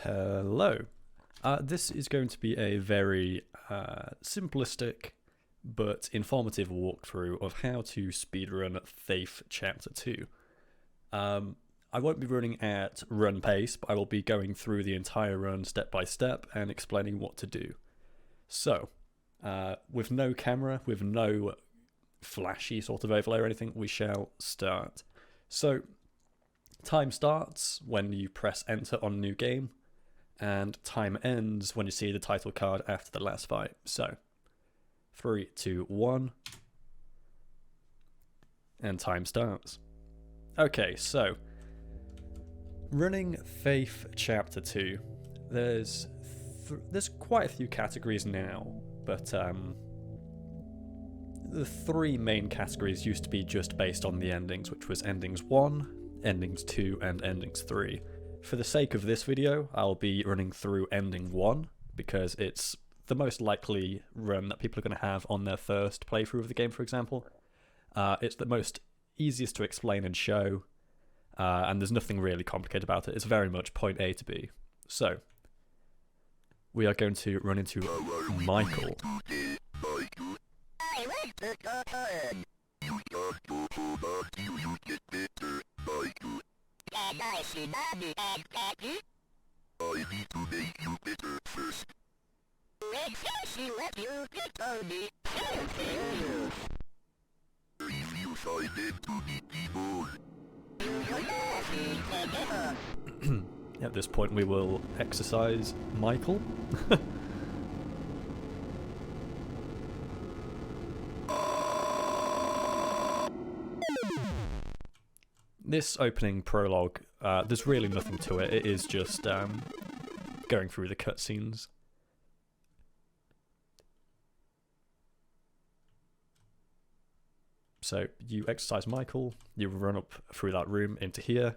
Hello. This is going to be a very simplistic but informative walkthrough of how to speedrun Faith Chapter 2. I won't be running at run pace, but I will be going through the entire run step by step and explaining what to do. So, with no camera, with no flashy sort of overlay or anything, we shall start. So, time starts when you press enter on new game, and time ends when you see the title card after the last fight. So, 3, 2, 1, and time starts. Okay, so, running Faith Chapter 2, there's quite a few categories now, but the three main categories used to be just based on the endings, which was Endings 1, Endings 2, and Endings 3. For the sake of this video, I'll be running through Ending 1, because it's the most likely run that people are going to have on their first playthrough of the game, for example. It's the most easiest to explain and show, and there's nothing really complicated about it. It's very much point A to B. So, we are going to run into Michael. I like the cartoon. You can't go home until you get better, Michael. Can I see Mommy and Daddy? I need to make you better first. When she let you get on me, thank you. If you find them to be people, you're laughing together. At this point, we will exercise Michael. This opening prologue, there's really nothing to it. It is just going through the cutscenes. So you exercise Michael, you run up through that room into here,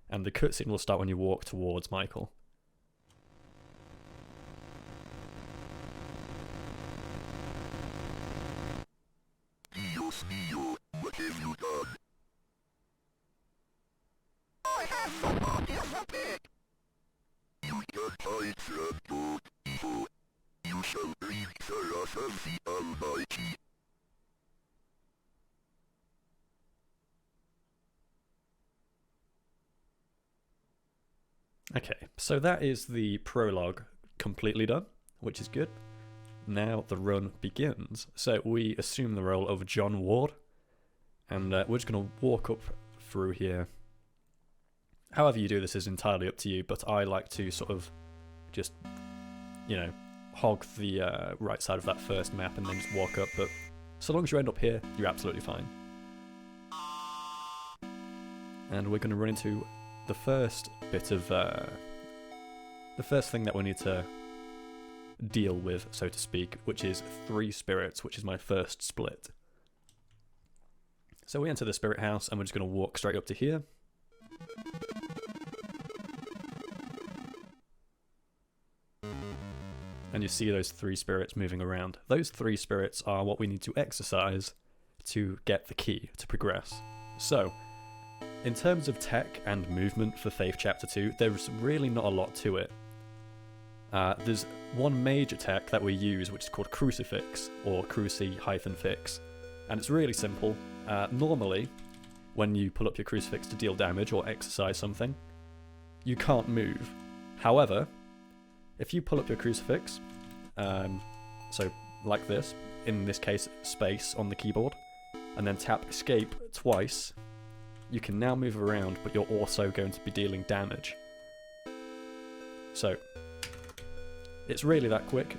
and the cutscene will start when you walk towards Michael. Dios mío, what have you done? I have forgotten the bit. You can't hide from God, evil. You shall breathe the wrath of the Almighty. Okay, so that is the prologue completely done, which is good. Now the run begins. So we assume the role of John Ward, and we're just going to walk up through here. However you do this is entirely up to you, but I like to sort of just, hog the right side of that first map and then just walk up, but so long as you end up here, you're absolutely fine. And we're going to run into the first bit of, the first thing that we need to deal with, so to speak, which is 3 spirits, which is my first split. So we enter the spirit house, and we're just going to walk straight up to here. And you see those 3 spirits moving around. Those 3 spirits are what we need to exercise to get the key to progress. So, in terms of tech and movement for Faith Chapter 2, there's really not a lot to it. There's one major tech that we use, which is called Crucifix, or Cruci-Fix, and it's really simple. Normally, when you pull up your Crucifix to deal damage or exercise something, you can't move. However, if you pull up your Crucifix, so like this, in this case space on the keyboard, and then tap escape twice, you can now move around, but you're also going to be dealing damage. So, it's really that quick.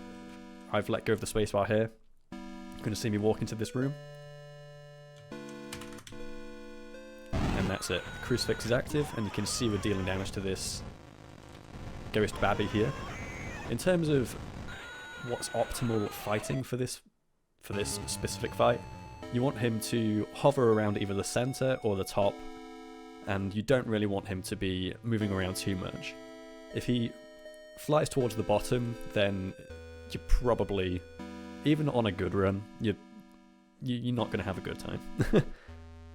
I've let go of the spacebar here. You're going to see me walk into this room. And that's it. Crucifix is active, and you can see we're dealing damage to this Ghost Babby here. In terms of what's optimal fighting for this specific fight, you want him to hover around either the center or the top, and you don't really want him to be moving around too much. If he flies towards the bottom, then you're probably, even on a good run, you're not going to have a good time.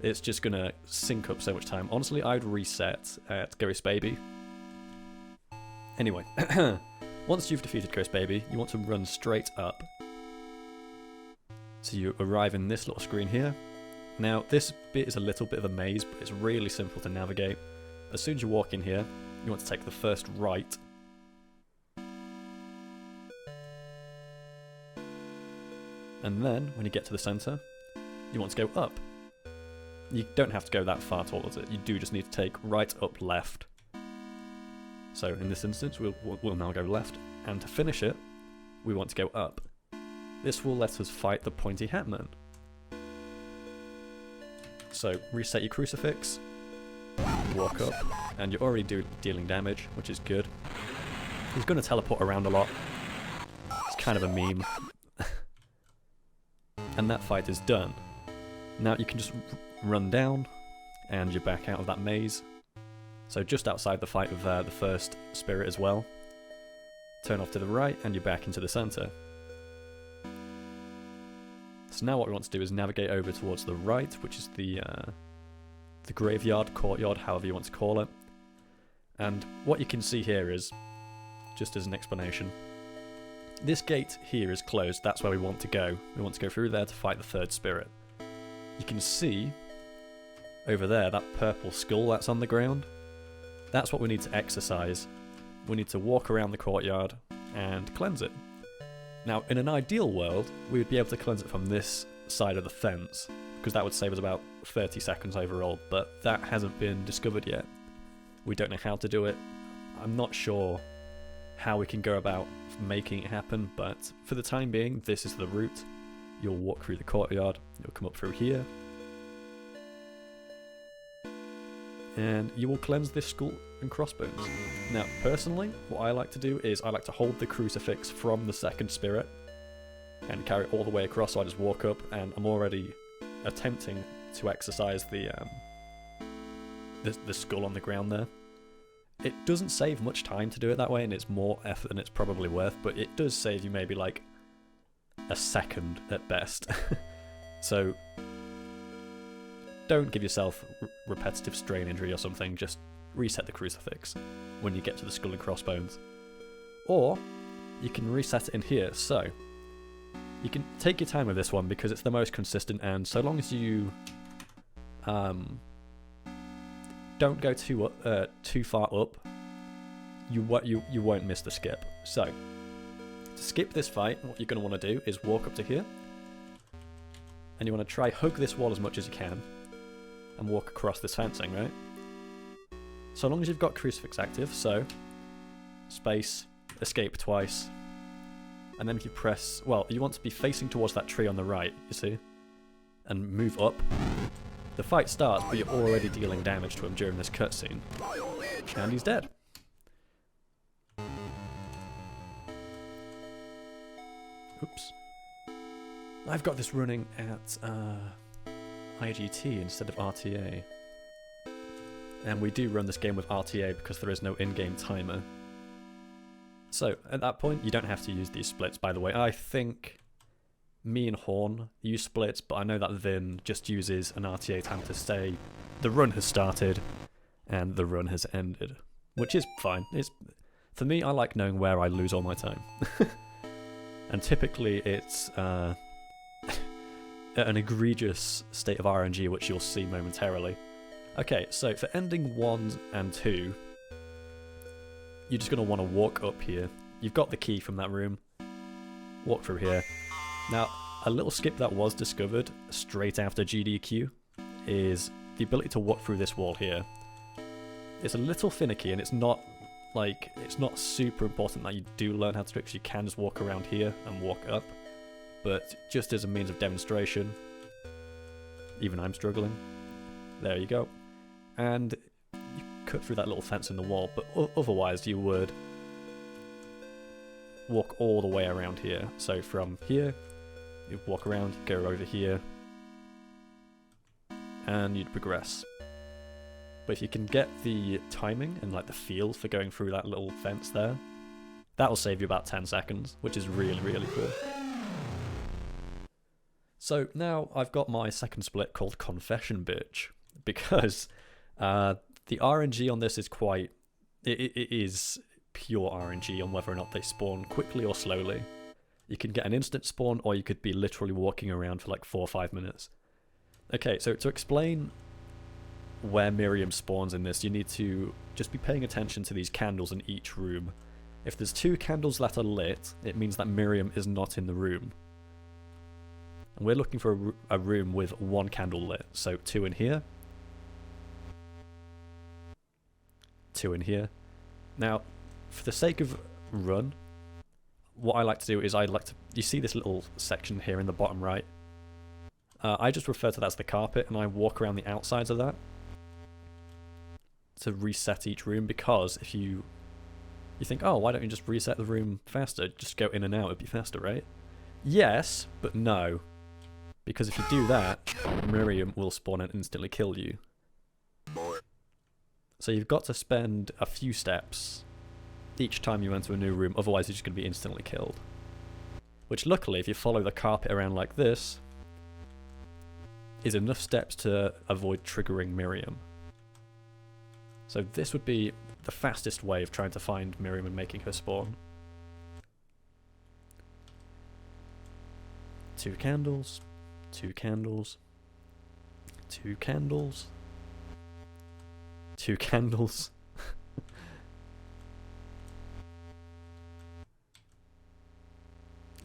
It's just going to sink up so much time. Honestly, I'd reset at Ghost Baby, Anyway, once you've defeated Ghost Baby, you want to run straight up. So you arrive in this little screen here. Now, this bit is a little bit of a maze, but it's really simple to navigate. As soon as you walk in here, you want to take the first right. And then, when you get to the centre, you want to go up. You don't have to go that far towards it. You do just need to take right, up, left. So in this instance, we'll now go left. And to finish it, we want to go up. This will let us fight the Pointy Hatman. So reset your crucifix, walk up, and you're already dealing damage, which is good. He's going to teleport around a lot. It's kind of a meme. And that fight is done. Now you can just run down, and you're back out of that maze. So just outside the fight with the first spirit as well. Turn off to the right, and you're back into the centre. So now what we want to do is navigate over towards the right, which is the graveyard, courtyard, however you want to call it. And what you can see here is, just as an explanation, this gate here is closed. That's where we want to go. We want to go through there to fight the third spirit. You can see over there that purple skull that's on the ground. That's what we need to exercise. We need to walk around the courtyard and cleanse it. Now, in an ideal world, we would be able to cleanse it from this side of the fence, because that would save us about 30 seconds overall, but that hasn't been discovered yet. We don't know how to do it. I'm not sure how we can go about making it happen, but for the time being, this is the route. You'll walk through the courtyard, you'll come up through here, and you will cleanse this skull and crossbones. Now, personally, what I like to do is I like to hold the crucifix from the second spirit and carry it all the way across, so I just walk up and I'm already attempting to exercise the skull on the ground there. It doesn't save much time to do it that way, and it's more effort than it's probably worth, but it does save you maybe like a second at best. So don't give yourself repetitive strain injury or something, just reset the crucifix when you get to the skull and crossbones. Or you can reset it in here, so you can take your time with this one because it's the most consistent, and so long as you don't go too far up, you won't miss the skip. So to skip this fight, what you're going to want to do is walk up to here, and you want to try hug this wall as much as you can and walk across this fencing, right? So long as you've got crucifix active, so space, escape twice, and then if you press, well, you want to be facing towards that tree on the right, you see, and move up. The fight starts, but you're already dealing damage to him during this cutscene, and he's dead. Oops. I've got this running at IGT instead of RTA. And we do run this game with RTA because there is no in-game timer. So, at that point, you don't have to use these splits, by the way. I think me and Horn use splits, but I know that Vin just uses an RTA time to say the run has started and the run has ended. Which is fine. For me, I like knowing where I lose all my time. And typically it's an egregious state of RNG, which you'll see momentarily. Okay, so for ending 1 and 2, you're just going to want to walk up here. You've got the key from that room. Walk through here. Now, a little skip that was discovered straight after GDQ is the ability to walk through this wall here. It's a little finicky, and it's not super important that you do learn how to do it, because you can just walk around here and walk up. But just as a means of demonstration, even I'm struggling. There you go. And you cut through that little fence in the wall, but otherwise you would walk all the way around here. So from here, you'd walk around, go over here, and you'd progress. But if you can get the timing and like the feel for going through that little fence there, that'll save you about 10 seconds, which is really, really cool. So now I've got my second split called Confession Bitch, because the RNG on this is it is pure RNG on whether or not they spawn quickly or slowly. You can get an instant spawn, or you could be literally walking around for like 4 or 5 minutes. Okay, so to explain where Miriam spawns in this, you need to just be paying attention to these candles in each room. If there's 2 candles that are lit, it means that Miriam is not in the room. And we're looking for a room with 1 candle lit. So 2 in here. 2 in here. Now, for the sake of run, what I like to do is you see this little section here in the bottom right? I just refer to that as the carpet, and I walk around the outsides of that to reset each room, because if you think, oh, why don't you just reset the room faster? Just go in and out, it'd be faster, right? Yes, but no. Because if you do that, Miriam will spawn and instantly kill you. So you've got to spend a few steps each time you enter a new room, otherwise you're just going to be instantly killed. Which luckily, if you follow the carpet around like this, is enough steps to avoid triggering Miriam. So this would be the fastest way of trying to find Miriam and making her spawn. 2 candles, 2 candles, 2 candles, 2 candles.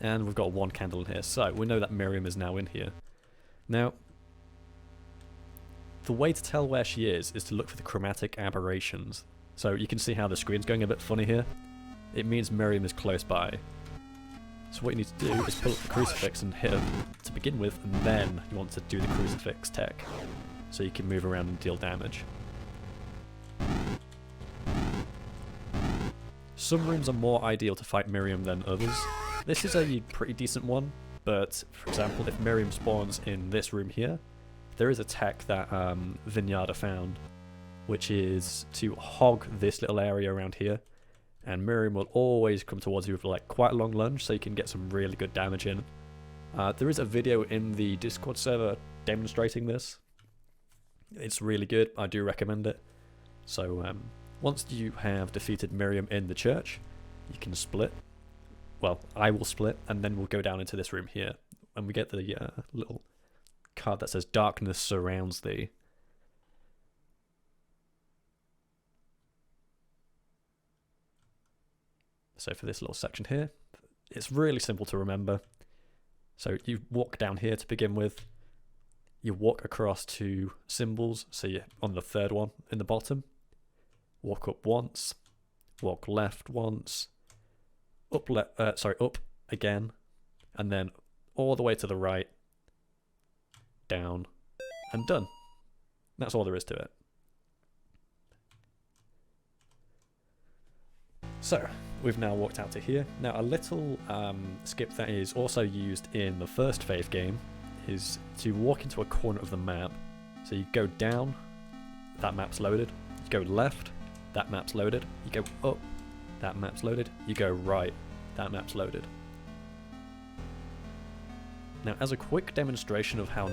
And we've got 1 candle in here, so we know that Miriam is now in here. Now, the way to tell where she is to look for the chromatic aberrations. So you can see how the screen's going a bit funny here. It means Miriam is close by. So what you need to do is pull up the crucifix and hit her to begin with, and then you want to do the crucifix tech, so you can move around and deal damage. Some rooms are more ideal to fight Miriam than others. This is a pretty decent one, but for example, if Miriam spawns in this room here, there is a tech that Vinyarda found, which is to hog this little area around here, and Miriam will always come towards you with like quite a long lunge, so you can get some really good damage in. There is a video in the Discord server demonstrating this. It's really good, I do recommend it. So once you have defeated Miriam in the church, you can split. Well, I will split, and then we'll go down into this room here, and we get the little card that says darkness surrounds thee. So for this little section here, it's really simple to remember. So you walk down here to begin with, you walk across to symbols, so you're on the 3rd one in the bottom, walk up once, walk left once, up again, and then all the way to the right, down, and done. That's all there is to it. So, we've now walked out to here. Now, a little skip that is also used in the first Faith game is to walk into a corner of the map. So you go down, that map's loaded. You go left, that map's loaded. You go up, that map's loaded. You go right, that map's loaded. Now, as a quick demonstration of how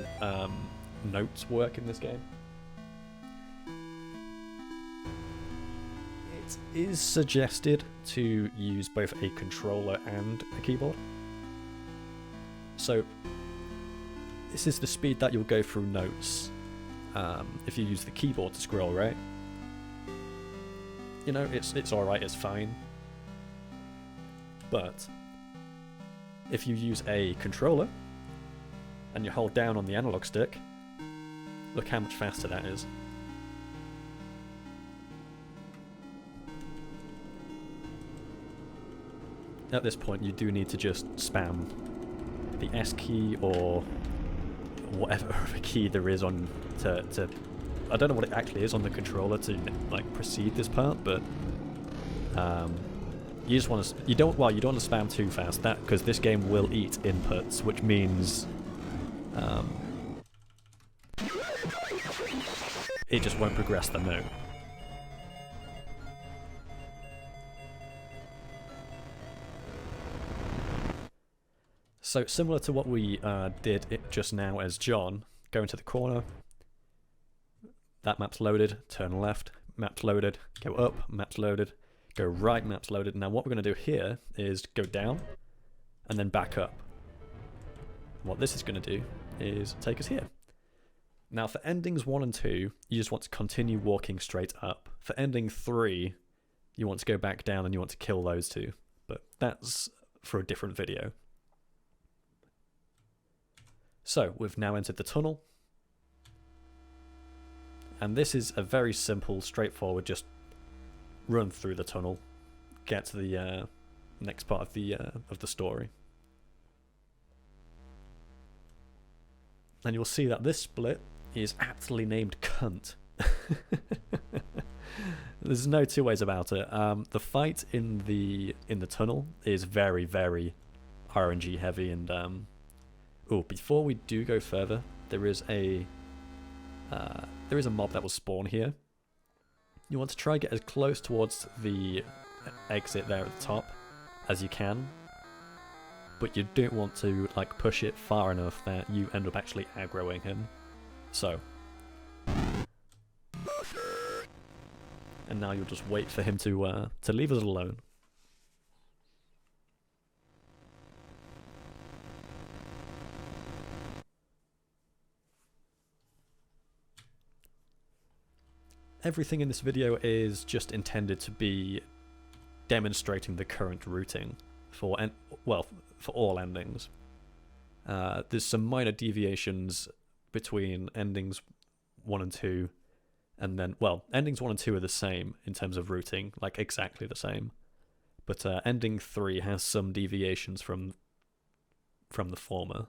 notes work in this game, it is suggested to use both a controller and a keyboard. So, this is the speed that you'll go through notes if you use the keyboard to scroll, right? You know, it's alright, it's fine. But if you use a controller and you hold down on the analog stick, look how much faster that is. At this point, you do need to just spam the S key or whatever other key there is on to I don't know what it actually is on the controller to like proceed this part, but you just want to you don't want to spam too fast, that because this game will eat inputs, which means it just won't progress the note. So similar to what we did just now as John, go into the corner, that map's loaded, turn left, map's loaded, go up, map's loaded, go right, map's loaded. Now what we're going to do here is go down and then back up. What this is going to do is take us here. Now for endings 1 and 2, you just want to continue walking straight up. For ending 3, you want to go back down and you want to kill those two. But that's for a different video. So we've now entered the tunnel. And this is a very simple, straightforward, just run through the tunnel, get to the next part of the story. And you'll see that this split is aptly named Cunt. There's no two ways about it. The fight in the tunnel is very, very RNG heavy, and before we do go further, there is a mob that will spawn here. You want to try and get as close towards the exit there at the top as you can, but you don't want to like push it far enough that you end up actually aggroing him. So, and now you'll just wait for him to leave us alone. Everything in this video is just intended to be demonstrating the current routing for all endings. There's some minor deviations between endings 1 and 2, and then, endings 1 and 2 are the same in terms of routing, like exactly the same. But ending 3 has some deviations from the former.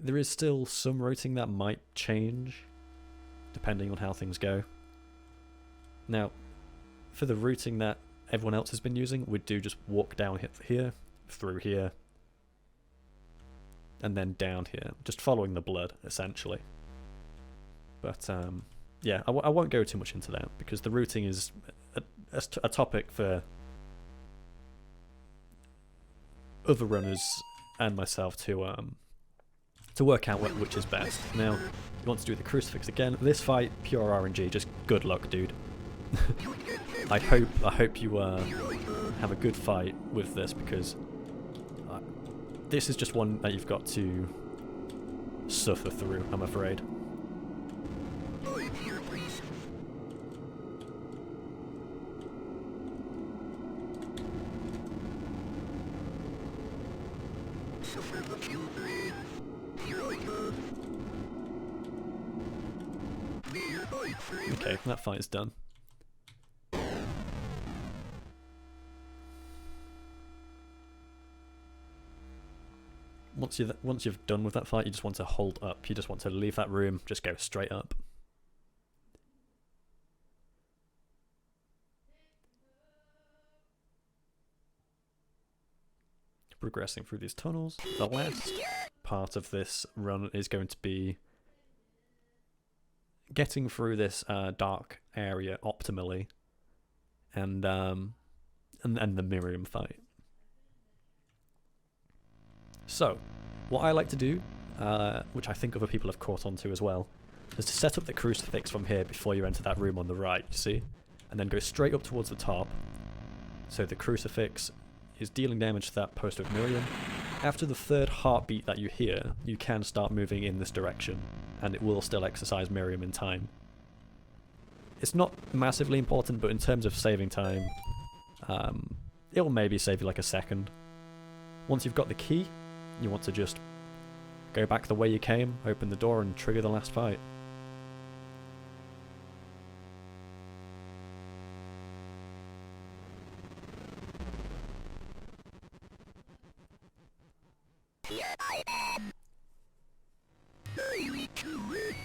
There is still some routing that might change, depending on how things go. Now, for the routing that everyone else has been using, we do just walk down here, through here, and then down here, just following the blood, essentially. But, yeah, I won't go too much into that, because the routing is a topic for other runners and myself to work out which is best. Now, you want to do the crucifix again. This fight, pure RNG, just good luck, dude. I hope you have a good fight with this, because this is just one that you've got to suffer through, I'm afraid. Okay, that fight is done. Once you've done with that fight, you just want to hold up. You just want to leave that room, just go straight up. Progressing through these tunnels. The last part of this run is going to be getting through this dark area optimally, and the Miriam fight. So, what I like to do, which I think other people have caught on to as well, is to set up the crucifix from here before you enter that room on the right, you see? And then go straight up towards the top, so the crucifix is dealing damage to that poster of Miriam. After the third heartbeat that you hear, you can start moving in this direction, and it will still exercise Miriam in time. It's not massively important, but in terms of saving time, it'll maybe save you like a second. Once you've got the key, you want to just go back the way you came, open the door, and trigger the last fight. Here I am. Very curious.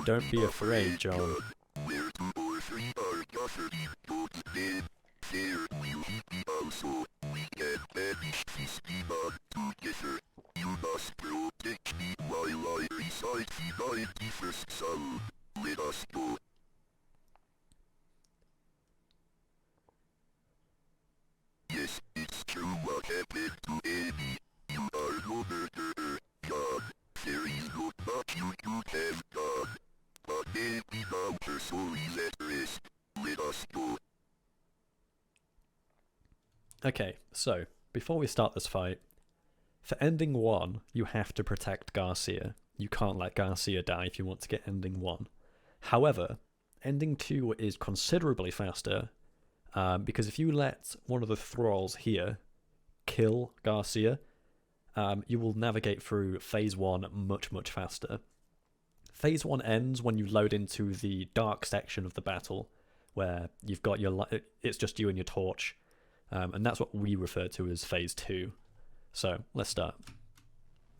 Don't be afraid, John. Where 2 or 3 are gathered, go to bed. There will he be also. We can banish this demon together. You must protect me while I recite the 91st psalm. Let us go. Yes, it's true what happened to Amy. You are no Okay, so before we start this fight, for ending 1, you have to protect Garcia. You can't let Garcia die if you want to get ending 1. However, ending 2 is considerably faster, because if you let one of the thralls here kill Garcia, you will navigate through phase 1 much, much faster. Phase 1 ends when you load into the dark section of the battle, where you've got it's just you and your torch, and that's what we refer to as phase 2. So let's start.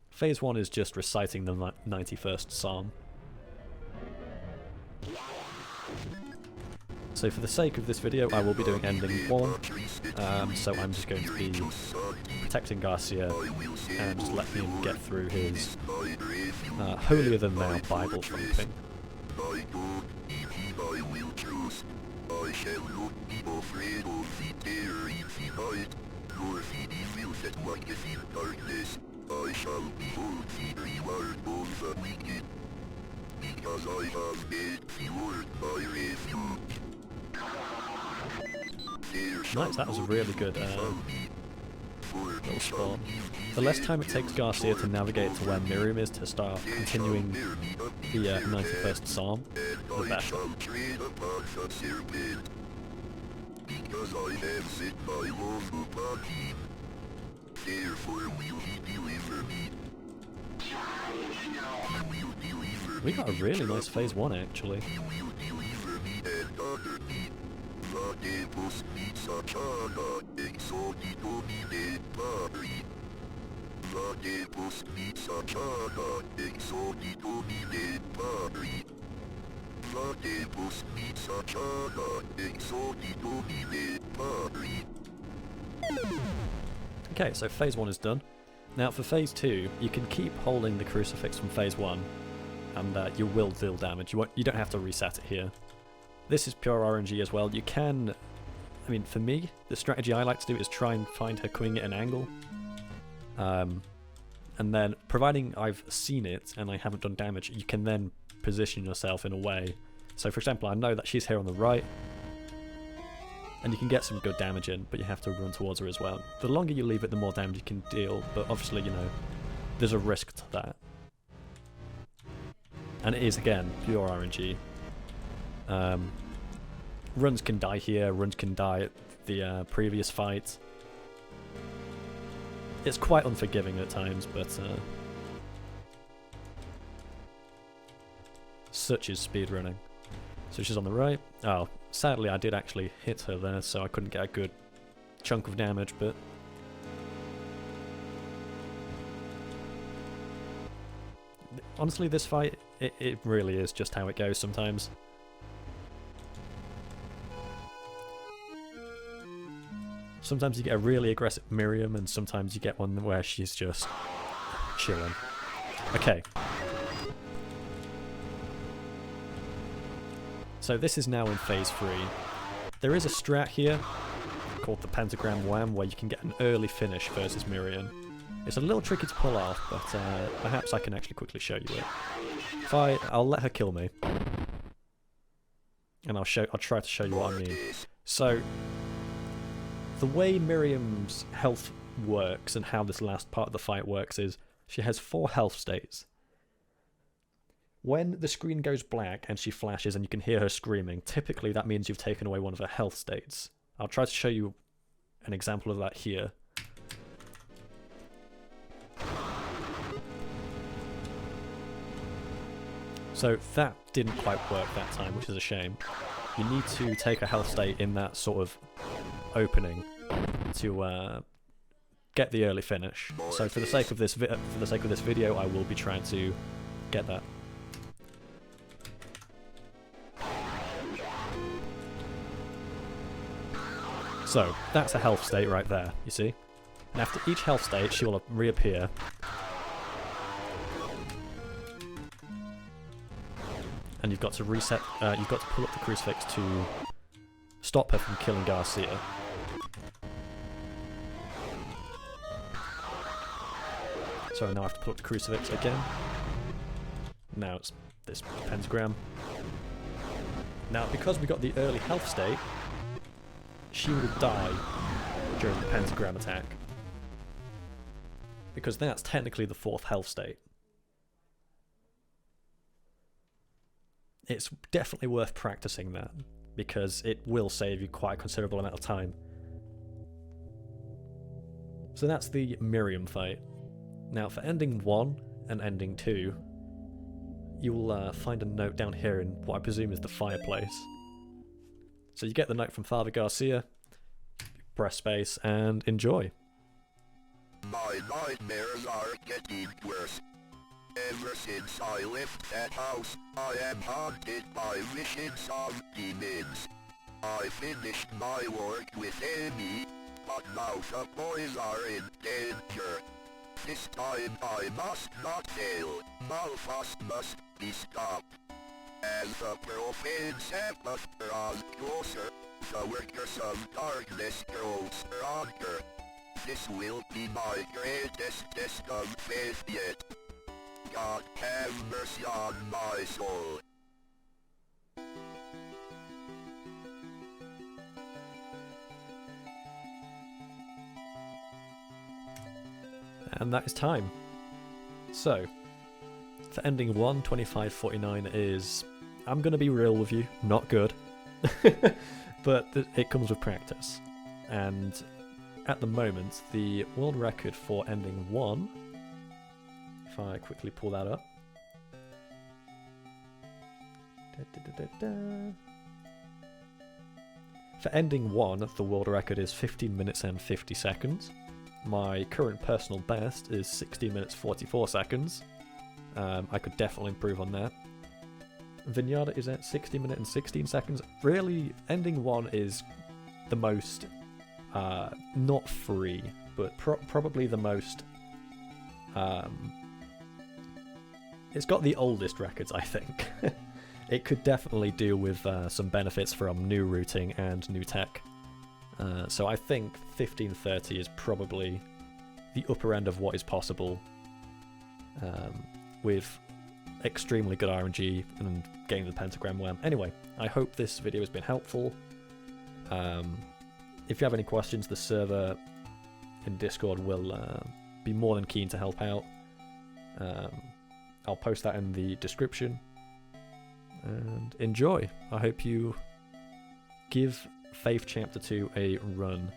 Phase 1 is just reciting the 91st Psalm. So for the sake of this video, I will be doing ending 1, so I'm just going to be protecting Garcia and just letting him get through his holier-than-thou Bible thumping. I shall not be afraid of the terror in the night, nor the evil that walketh in darkness. I shall behold the reward of the wicked, because I have made the Lord my refuge. Nice, that was a really good little spawn. The less time it takes Garcia to navigate to where Miriam is to start continuing the 91st Psalm, the better. Because I have set my love upon him, therefore will he deliver me. We got a really nice phase 1 actually. He will deliver me and honor me. Vadebus mitsachana exodi domine pari. Vadebus mitsachana exodi domine pari. Vadebus mitsachana exodi domine pari. Okay, so phase 1 is done. Now for phase 2, you can keep holding the crucifix from phase 1, and you will deal damage. You don't have to reset it here. This is pure RNG as well. You can, I mean, for me, the strategy I like to do is try and find her coming at an angle. And then, providing I've seen it and I haven't done damage, you can then position yourself in a way. So for example, I know that she's here on the right, and you can get some good damage in, but you have to run towards her as well. The longer you leave it, the more damage you can deal, but obviously, you know, there's a risk to that. And it is, again, pure RNG. Runs can die here, runs can die at the previous fight. It's quite unforgiving at times, but such is speedrunning. So she's on the right. Oh, sadly I did actually hit her there, so I couldn't get a good chunk of damage, but honestly this fight, it really is just how it goes sometimes. Sometimes you get a really aggressive Miriam, and sometimes you get one where she's just chilling. Okay. So this is now in phase 3. There is a strat here called the Pentagram Wham, where you can get an early finish versus Miriam. It's a little tricky to pull off, but perhaps I can actually quickly show you it. I'll let her kill me, and I'll try to show you what I mean. So the way Miriam's health works and how this last part of the fight works is she has 4 health states. When the screen goes black and she flashes and you can hear her screaming, typically that means you've taken away one of her health states. I'll try to show you an example of that here. So that didn't quite work that time, which is a shame. You need to take a health state in that sort of opening to get the early finish. So for the sake of this video, I will be trying to get that. So that's a health state right there, you see? And after each health state, she will reappear. And you've got to reset, you've got to pull up the crucifix to stop her from killing Garcia. So now I have to pull up the crucifix again. Now it's this pentagram. Now because we got the early health state, she will die during the pentagram attack. Because that's technically the 4th health state. It's definitely worth practicing that, because it will save you quite a considerable amount of time. So that's the Miriam fight. Now for ending 1 and ending 2, you'll find a note down here in what I presume is the fireplace. So you get the note from Father Garcia, press space, and enjoy. My nightmares are getting worse. Ever since I left that house, I am haunted by visions of demons. I finished my work with Amy, but now the boys are in danger. This time I must not fail. Malphas must be stopped. As the profane Sabbath draws closer, the workers of darkness grow stronger. This will be my greatest test of faith yet. God have mercy on my soul. And that is time. So, for ending 1, 25:49 is, I'm going to be real with you, not good. But it comes with practice. And at the moment, the world record for ending 1, if I quickly pull that up. For ending 1, the world record is 15 minutes and 50 seconds. My current personal best is 16 minutes 44 seconds. I could definitely improve on that. Vinyada is at 60 minutes and 16 seconds. Really, ending 1 is the most, not free, but probably the most, it's got the oldest records, I think. It could definitely do with some benefits from new routing and new tech. So I think 1530 is probably the upper end of what is possible with extremely good RNG and getting the pentagram well. Anyway, I hope this video has been helpful. If you have any questions, the server in Discord will be more than keen to help out. I'll post that in the description. And enjoy. I hope you give Faith Chapter 2 a run.